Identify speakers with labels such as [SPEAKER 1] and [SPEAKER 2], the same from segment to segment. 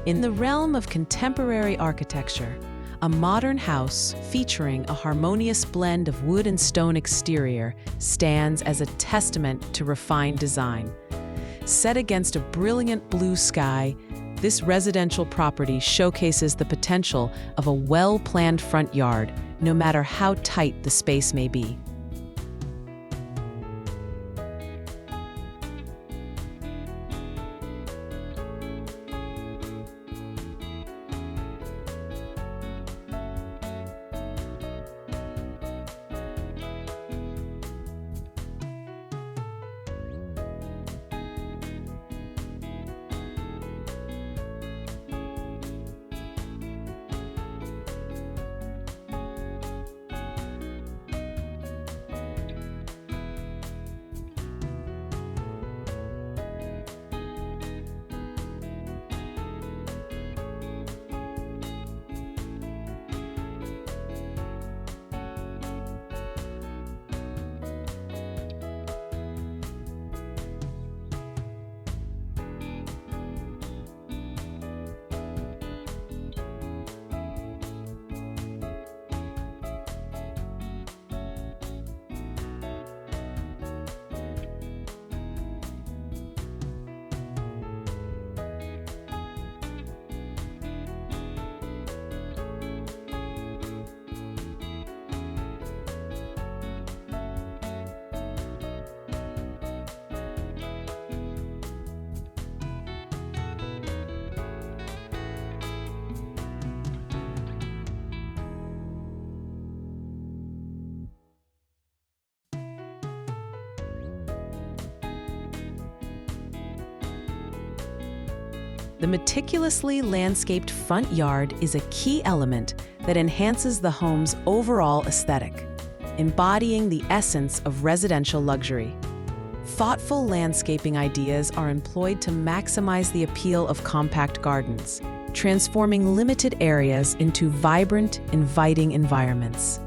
[SPEAKER 1] In the realm of contemporary architecture, a modern house featuring a harmonious blend of wood and stone exterior stands as a testament to refined design. Set against a brilliant blue sky, this residential property showcases the potential of a well-planned front yard, no matter how tight the space may be. The meticulously landscaped front yard is a key element that enhances the home's overall aesthetic, embodying the essence of residential luxury. Thoughtful landscaping ideas are employed to maximize the appeal of compact gardens, transforming limited areas into vibrant, inviting environments.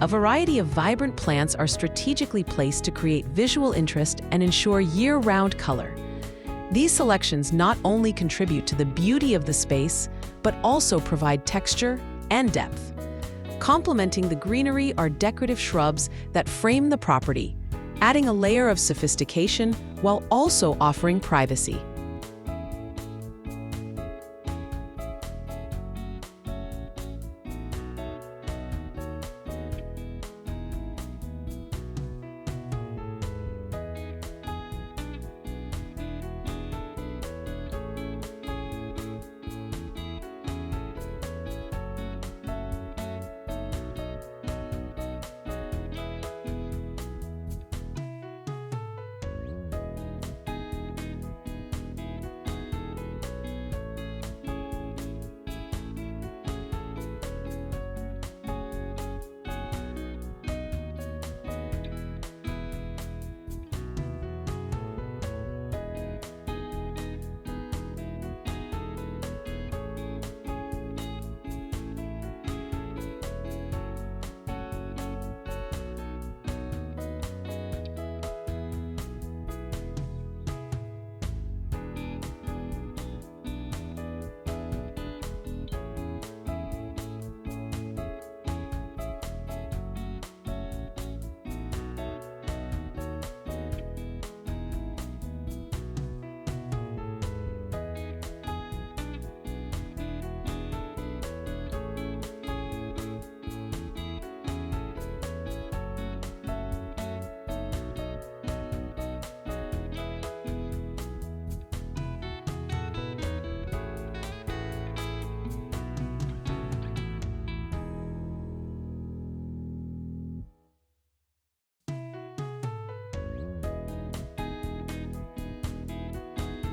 [SPEAKER 1] A variety of vibrant plants are strategically placed to create visual interest and ensure year-round color. These selections not only contribute to the beauty of the space, but also provide texture and depth. Complementing the greenery are decorative shrubs that frame the property, adding a layer of sophistication while also offering privacy.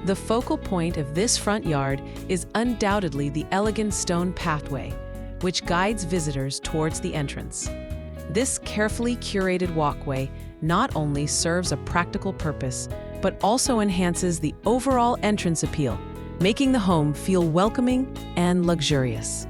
[SPEAKER 1] The focal point of this front yard is undoubtedly the elegant stone pathway, which guides visitors towards the entrance. This carefully curated walkway not only serves a practical purpose, but also enhances the overall entrance appeal, making the home feel welcoming and luxurious.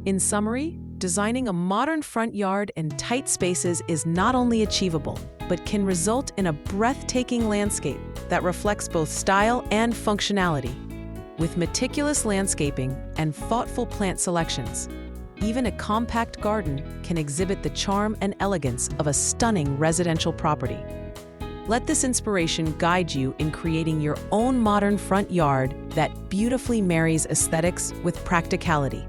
[SPEAKER 1] In summary, designing a modern front yard in tight spaces is not only achievable, but can result in a breathtaking landscape that reflects both style and functionality. With meticulous landscaping and thoughtful plant selections, even a compact garden can exhibit the charm and elegance of a stunning residential property. Let this inspiration guide you in creating your own modern front yard that beautifully marries aesthetics with practicality.